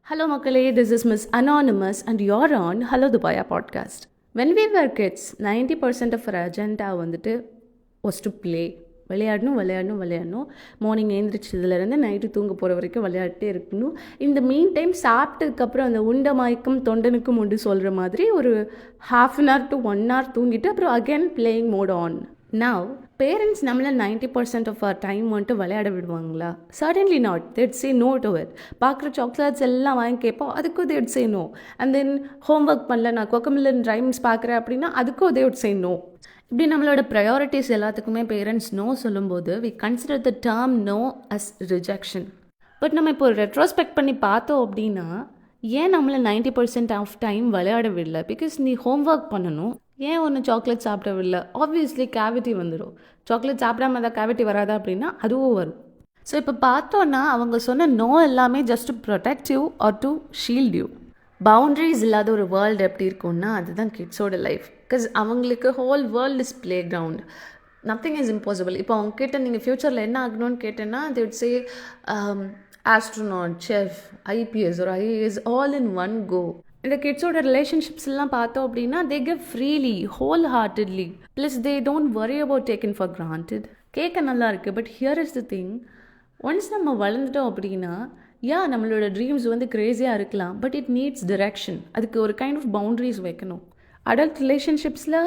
Hello, Makale. This is Miss Anonymous, and you're on Hello Dubaya podcast. When we were kids, 90% of our agenda was to play. விளையாடணும் morning எழுந்திரிச்சதுலேருந்து night தூங்க போகிற வரைக்கும் விளையாட்டே இருக்கணும். இந்த mean time சாப்பிட்டதுக்கப்புறம் அந்த உண்ட மயக்கம் தொண்டனுக்கும் உண்டு சொல்கிற மாதிரி ஒரு ½ an hour to 1 hour தூங்கிட்டு அப்புறம் again playing mode on. Now parents நம்மளை 90% ஆஃப் அவர் டைம் விளையாட விடுவாங்களா? Suddenly not. That say no to it. பார்க்குற சாக்லேட்ஸ் எல்லாம் வாங்கி கேட்போம், அதுக்கும் that say no. And then homework பண்ணல, நான் கொக்கமில்லன் ரைம்ஸ் பார்க்குறேன் அப்படின்னா அதுக்கும் தேட் சே நோ. இப்படி நம்மளோட ப்ரையாரிட்டிஸ் எல்லாத்துக்குமே பேரண்ட்ஸ் நோ சொல்லும்போது we consider the term no as rejection. But நம்ம இப்போ ரெட்ரோஸ்பெக்ட் பண்ணி பார்த்தோம் அப்படின்னா ஏன் நம்மளை 90% ஆஃப் டைம் விளையாட விடல? பிகாஸ் நீ ஹோம் ஒர்க் பண்ணணும். ஏன் ஒன்று சாக்லேட் சாப்பிடவில்லை? ஆப்வியஸ்லி கேவிட்டி வந்துடும். சாக்லேட் சாப்பிடாம ஏதாவது கேவிட்டி வராதா அப்படின்னா அதுவும் வரும். ஸோ இப்போ பார்த்தோன்னா அவங்க சொன்ன நோ எல்லாமே just to protect you are to shield you. Boundaries இல்லாத ஒரு வேர்ல்டு எப்படி இருக்கும்னா அதுதான் கிட்ஸோட லைஃப். பிகாஸ் அவங்களுக்கு whole world is play ground. Nothing is impossible. இப்போ அவங்க கிட்ட நீங்கள் ஃப்யூச்சரில் என்ன ஆகணும்னு கேட்டேன்னா they would say astronaut, chef, IPS or IAS all in one go. இந்த கிட்ஸோட ரிலேஷன்ஷிப்ஸ் எல்லாம் பார்த்தோம் அப்படின்னா they give freely, wholeheartedly. Plus they don't worry about taken for granted. கேட்க நல்லா இருக்குது. But here is the thing. Once நம்ம வளர்ந்துட்டோம் அப்படின்னா நம்மளோட ட்ரீம்ஸ் க்ரேஸியாக இருக்கலாம். But it needs direction. அதுக்கு ஒரு கைண்ட் ஆஃப் பவுண்ட்ரிஸ் வைக்கணும். அடல்ட் ரிலேஷன்ஷிப்ஸில்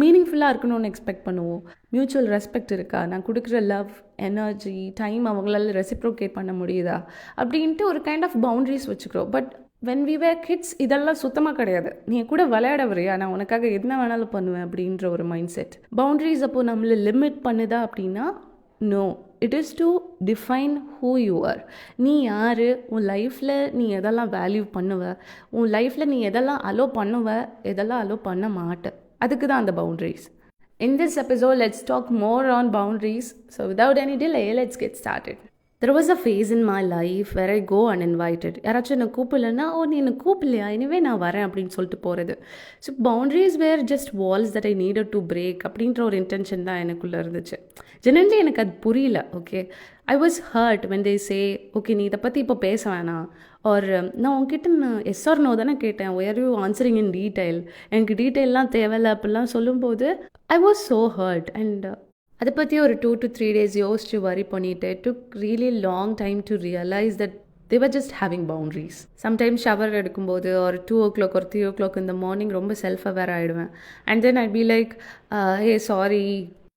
மீனிங்ஃபுல்லாக இருக்கணும்னு எக்ஸ்பெக்ட் பண்ணுவோம். மியூச்சுவல் ரெஸ்பெக்ட் இருக்கா? நான் கொடுக்குற லவ், எனர்ஜி, டைம் அவங்களால ரெசிப்ரோகேட் பண்ண முடியுதா அப்படின்ட்டு ஒரு கைண்ட் ஆஃப் பவுண்ட்ரிஸ் வச்சுக்கிறோம். But when we were kids இதெல்லாம் சுத்தமாக கிடையாது. நீ கூட விளையாட வரையா, நான் உனக்காக என்ன வேணாலும் பண்ணுவேன் அப்படின்ற ஒரு மைண்ட் செட். பவுண்ட்ரிஸ் அப்போது நம்மளை லிமிட் பண்ணுதா அப்படின்னா no. It is to define who you are. நீ யார்? உன் லைஃப்பில் நீ எதெல்லாம் வேல்யூ பண்ணுவ? உன் லைஃப்பில் நீ எதெல்லாம் அலோ பண்ணுவ, எதெல்லாம் அலோ பண்ண மாட்ட? அதுக்கு தான் அந்த boundaries. In this episode, let's talk more on boundaries. So without any delay, let's get started. There was a phase in my life where I go uninvited. யாராச்சும் என்னை கூப்பிடலன்னா நீ என்னை கூப்பிடலையா, இனிவே நான் வரேன் அப்படின்னு சொல்லிட்டு போகிறது. So boundaries were just walls that I needed to break அப்படின்ற ஒரு இன்டென்ஷன் தான் எனக்குள்ளே இருந்துச்சு. ஜெனரலி எனக்கு அது புரியல. Okay, I was hurt when they say okay நீ இதை பற்றி இப்போ பேச வேணாம். ஒரு நான் உங்ககிட்ட எஸ் ஆர் நோ தானே கேட்டேன், why are you answering in detail, எனக்கு டீட்டெயிலெலாம் தேவையில்லை அப்படிலாம் சொல்லும்போது I was so hurt. And அதை பற்றி ஒரு 2 to 3 days யோசிச்சு வரி பண்ணிட்டு it took really long time to realize that they were just having boundaries. Sometimes shower எடுக்கும்போது ஒரு 2 o'clock or 3 o'clock in the morning ரொம்ப செல்ஃப் அவேர் ஆகிடுவேன். And then I be like hey sorry,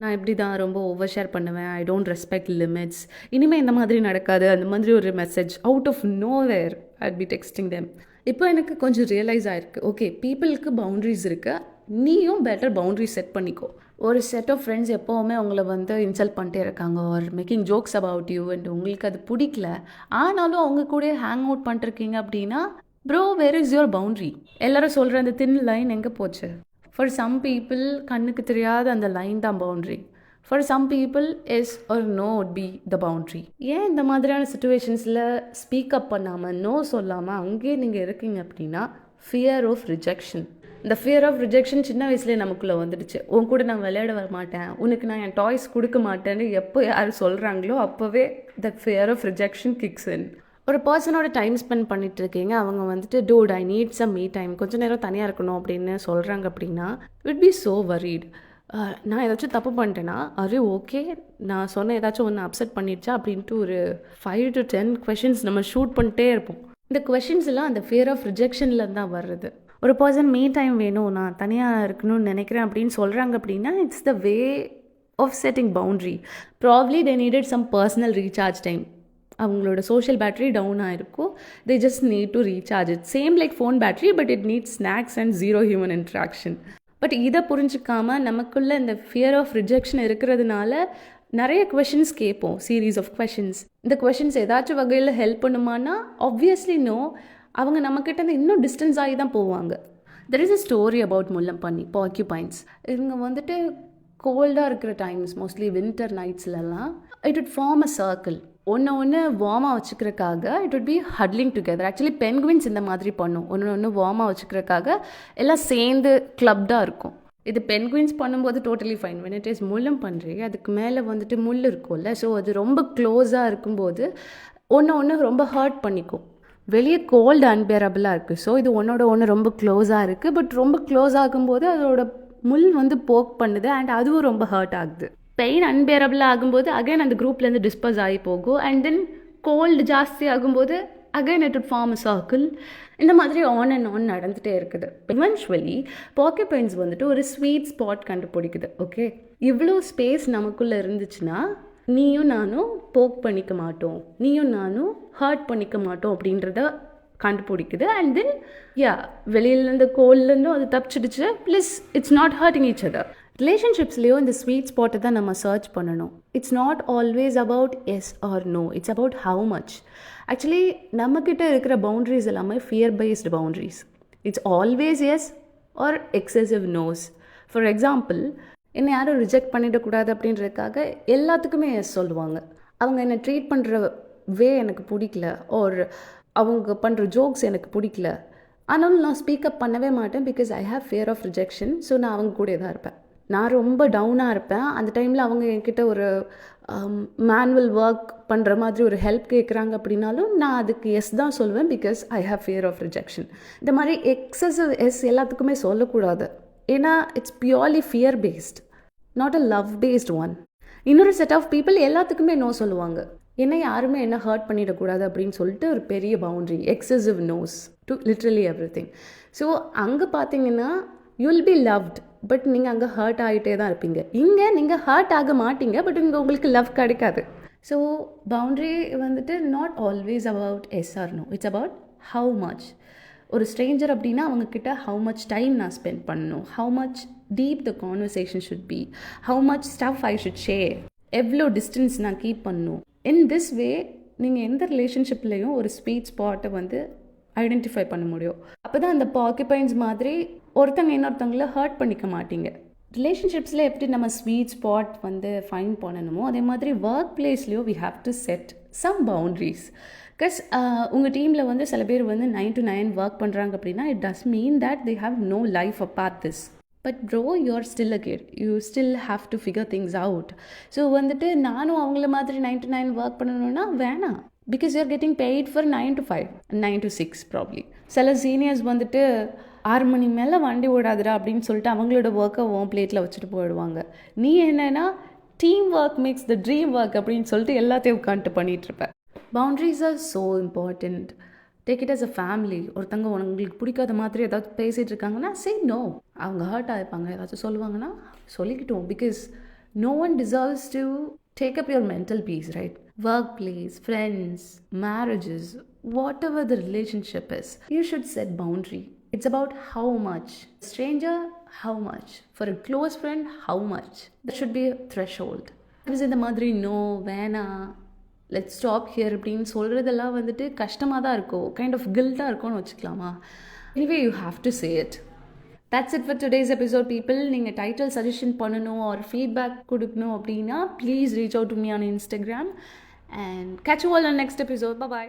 நான் இப்படி தான் ரொம்ப ஓவர் ஷேர் பண்ணுவேன், I don't respect limits, இனிமேல் இந்த மாதிரி நடக்காது, அந்த மாதிரி ஒரு message out of nowhere I be texting them. இப்போ எனக்கு கொஞ்சம் ரியலைஸ் ஆகிருக்கு, ஓகே பீப்புளுக்கு பவுண்ட்ரிஸ் இருக்கு, நீயும் பெட்டர் பவுண்ட்ரி செட் பண்ணிக்கோ. ஒரு செட் ஆஃப் ஃப்ரெண்ட்ஸ் எப்போவுமே உங்களை இன்சல்ட் பண்ணிட்டே இருக்காங்க are making jokes about you and உங்களுக்கு அது பிடிக்கல, ஆனாலும் அவங்க கூட ஹேங் அவுட் பண்ணிருக்கீங்க அப்படின்னா bro where is your boundary? எல்லாரும் சொல்கிற அந்த தின் லைன் எங்கே போச்சு? ஃபார் சம் பீப்புள் கண்ணுக்கு தெரியாத அந்த லைன் தான் boundary. For some people yes or no would be the boundary. ஏன் இந்த மாதிரியான சுச்சுவேஷன்ஸில் ஸ்பீக் அப் பண்ணாமல் நோ சொல்லாமல் அங்கேயே நீங்கள் இருக்கீங்க அப்படின்னா ஃபியர் ஆஃப் ரிஜெக்ஷன். இந்த ஃபியர் ஆஃப் ரிஜெக்ஷன் சின்ன வயசுலேயே நமக்குள்ளே வந்துடுச்சு. உன் கூட நான் விளையாட வர மாட்டேன், உனக்கு நான் என் டாய்ஸ் கொடுக்க மாட்டேன்னு எப்போ யார் சொல்கிறாங்களோ அப்போவே the fear of rejection kicks in. ஒரு பர்சனோட டைம் ஸ்பெண்ட் பண்ணிட்டு இருக்கீங்க, அவங்க dude I need some me time, கொஞ்சம் நேரம் தனியாக இருக்கணும் அப்படின்னு சொல்கிறாங்க அப்படின்னா விட் பி ஸோ வரிட். நான் ஏதாச்சும் தப்பு பண்ணிட்டேன்னா அது ஓகே, நான் சொன்ன ஏதாச்சும் ஒன்று அப்செட் பண்ணிடுச்சா அப்படின்ட்டு ஒரு 5 to 10 questions நம்ம ஷூட் பண்ணிட்டே இருப்போம். இந்த கொஷின்ஸ் எல்லாம் அந்த ஃபியர் ஆஃப் ரிஜெக்ஷனில் தான் வர்றது. ஒரு பர்சன் மீ டைம் வேணும், நான் தனியாக இருக்கணும்னு நினைக்கிறேன் அப்படின்னு சொல்கிறாங்க அப்படின்னா it's the way of setting boundary. Probably they needed some personal recharge time. அவங்களோட சோஷியல் பேட்டரி டவுன் ஆகிருக்கும், they just need to recharge it. Same like phone battery, but it needs snacks and zero human interaction. But இதை புரிஞ்சிக்காமல் நமக்குள்ளே இந்த fear of rejection இருக்கிறதுனால நிறைய questions கேட்போம், series of questions. இந்த கொஷின்ஸ் ஏதாச்சும் வகையில் ஹெல்ப் பண்ணுமானா ஆப்வியஸ்லி நோ. அவங்க நம்மக்கிட்ட இன்னும் டிஸ்டன்ஸ் ஆகி தான் போவாங்க. There is a story about முள்ளம்பன்னி, பாக்யூபைன்ஸ். இவங்க கோல்டாக இருக்கிற டைம்ஸ், மோஸ்ட்லி வின்டர் நைட்ஸ்லலாம் it would form a circle. ஒன்று வார்மாக வச்சுக்கிறக்காக it would be huddling together. Actually penguins இந்த மாதிரி பண்ணும், ஒன்று வார்மாக வச்சுக்கிறக்காக எல்லாம் சேர்ந்து கிளப்டாக இருக்கும். இது பென்குவின்ஸ் பண்ணும்போது totally fine. when it is முள்ளம்பன்றி அதுக்கு மேலே முள் இருக்கும்ல, ஸோ அது ரொம்ப க்ளோஸாக இருக்கும்போது ஒன்று ரொம்ப ஹர்ட் பண்ணிக்கும். வெளியே கோல்டு அன்பேரபிளாக இருக்குது. ஸோ இது ஒன்றோட ஒன்று ரொம்ப க்ளோஸாக இருக்குது. பட் ரொம்ப க்ளோஸ் ஆகும்போது அதோட முள் வந்து போக் பண்ணுது அண்ட் அதுவும் ரொம்ப ஹர்ட் ஆகுது. பெயின் அன்பேரபிளாக ஆகும்போது அகைன் அந்த குரூப்லேருந்து டிஸ்போஸ் ஆகி போகும். அண்ட் தென் கோல்டு ஜாஸ்தி ஆகும்போது again it would form a circle. இந்த மாதிரி ஆன் அண்ட் ஆன் நடந்துகிட்டே இருக்குது. இவென்ச்சுவலி பாக்கெட்பைன்ஸ் வந்துட்டு ஒரு ஸ்வீட் ஸ்பாட் கண்டுபிடிக்குது. ஓகே, இவ்வளோ ஸ்பேஸ் நமக்குள்ளே இருந்துச்சுன்னா நீயும் நானும் போக் பண்ணிக்க மாட்டோம், நீயும் நானும் ஹர்ட் பண்ணிக்க மாட்டோம் அப்படின்றத கண்டுபிடிக்குது. அண்ட் தென் வெளியிலேருந்து கோல்லேருந்தும் அது தப்பிச்சிடுச்சு. Plus it's not hurting each other. ரிலேஷன்ஷிப்ஸ்லேயும் இந்த ஸ்வீட் ஸ்பாட்டை தான் நம்ம சர்ச் பண்ணணும். It's not always about yes or no, it's about how much. Actually நம்மக்கிட்ட இருக்கிற பவுண்ட்ரிஸ் எல்லாமே fear based boundaries. It's always yes or excessive noes. For example, என்னை யாரும் ரிஜெக்ட் பண்ணிடக்கூடாது அப்படின்றதுக்காக எல்லாத்துக்குமே எஸ் சொல்லுவாங்க. அவங்க என்னை ட்ரீட் பண்ணுற வே எனக்கு பிடிக்கல, ஒரு அவங்க பண்ணுற ஜோக்ஸ் எனக்கு பிடிக்கல, ஆனாலும் நான் ஸ்பீக்கப் பண்ணவே மாட்டேன். Because I have fear of rejection. So நான் அவங்க கூட தான் இருப்பேன். நான் ரொம்ப டவுனாக இருப்பேன். அந்த டைமில் அவங்க என்கிட்ட ஒரு மேனுவல் ஒர்க் பண்ணுற மாதிரி ஒரு ஹெல்ப் கேட்குறாங்க அப்படின்னாலும் நான் அதுக்கு எஸ் தான் சொல்லுவேன். Because I have fear of rejection. இந்த மாதிரி எக்ஸசிவ் எஸ் எல்லாத்துக்குமே சொல்லக்கூடாது. ஏன்னா it's purely fear based, not a love based one. இன்னொரு செட் ஆஃப் பீப்புள் எல்லாத்துக்குமே நோ சொல்லுவாங்க. ஏன்னா யாருமே என்ன ஹர்ட் பண்ணிடக்கூடாது அப்படின்னு சொல்லிட்டு ஒரு பெரிய boundary, excessive noes to literally everything. So அங்கே பார்த்தீங்கன்னா you will be loved, but நீங்கள் அங்கே ஹர்ட் ஆகிட்டே தான் இருப்பீங்க. இங்கே நீங்கள் ஹர்ட் ஆக மாட்டீங்க, பட் இங்கே உங்களுக்கு லவ் கிடைக்காது. ஸோ பவுண்ட்ரி வந்துட்டு not always about yes or no, it's about how much. ஒரு ஸ்ட்ரேஞ்சர் அப்படின்னா அவங்கக்கிட்ட ஹவு மச் டைம் நான் ஸ்பெண்ட் பண்ணணும், how much deep the conversation should be, how much stuff I should share, எவ்வளோ distance நான் keep பண்ணணும். In this way நீங்கள் எந்த ரிலேஷன்ஷிப்லேயும் ஒரு ஸ்வீட் ஸ்பாட்டை வந்து ஐடென்டிஃபை பண்ண முடியும். அப்போ தான் அந்த பாக்கிபைன்ஸ் மாதிரி ஒருத்தங்க இன்னொருத்தவங்கள ஹர்ட் பண்ணிக்க மாட்டீங்க. ரிலேஷன்ஷிப்ஸில் எப்படி நம்ம ஸ்வீட் ஸ்பாட் வந்து ஃபைன் பண்ணணுமோ அதே மாதிரி ஒர்க் பிளேஸ்லேயும் we have to set some boundaries. Because உங்கள் டீமில் வந்து சில பேர் வந்து 9 to 9 ஒர்க் பண்ணுறாங்க அப்படின்னா it does mean that they have no life apart this. But bro, you're still a kid, you still have to figure things out. So வந்துட்டு நானும் அவங்கள மாதிரி 9 to 9 ஒர்க் பண்ணணும்னா வேணாம். Because you're getting paid for 9 to 5, 9 to 6 probably. சில seniors வந்துட்டு 6 மணி மேலே வண்டி ஓடாதுடா அப்படின்னு சொல்லிட்டு அவங்களோட ஒர்க்கை உன் பிளேட்டில் வச்சுட்டு போயிடுவாங்க. நீ என்னன்னா team work makes the dream work அப்படின்னு சொல்லிட்டு எல்லாத்தையும் உட்காந்துட்டு பண்ணிகிட்ருப்பேன். Boundaries are so important. Take it as a family. ஒருத்தங்க உங்களுக்கு பிடிக்காத மாதிரி ஏதாவது பேசிகிட்டு இருக்காங்கன்னா சே நோ. அவங்க ஹர்ட் ஆகிருப்பாங்க, ஏதாச்சும் சொல்லுவாங்கன்னா சொல்லிக்கிட்டோம். Because no one deserves to take up your mental peace, right? Workplace, friends, marriages, whatever the relationship is, you should set boundary. It's about how much. Stranger, how much. For a close friend, how much. There should be a threshold. Because இந்த மாதிரி no வேணா let stop here அப்படின்னு சொல்கிறதெல்லாம் வந்துட்டு கஷ்டமாக தான் இருக்கும், kind of கில்ட்டாக இருக்கும்னு வச்சுக்கலாமா. Anyway you have to say it. That's it for today's episode, people. நீங்கள் டைட்டில் சஜஷன் பண்ணணும் or feedback கொடுக்கணும் அப்படின்னா please reach out to me on Instagram and catch you all on next episode. Bye bye.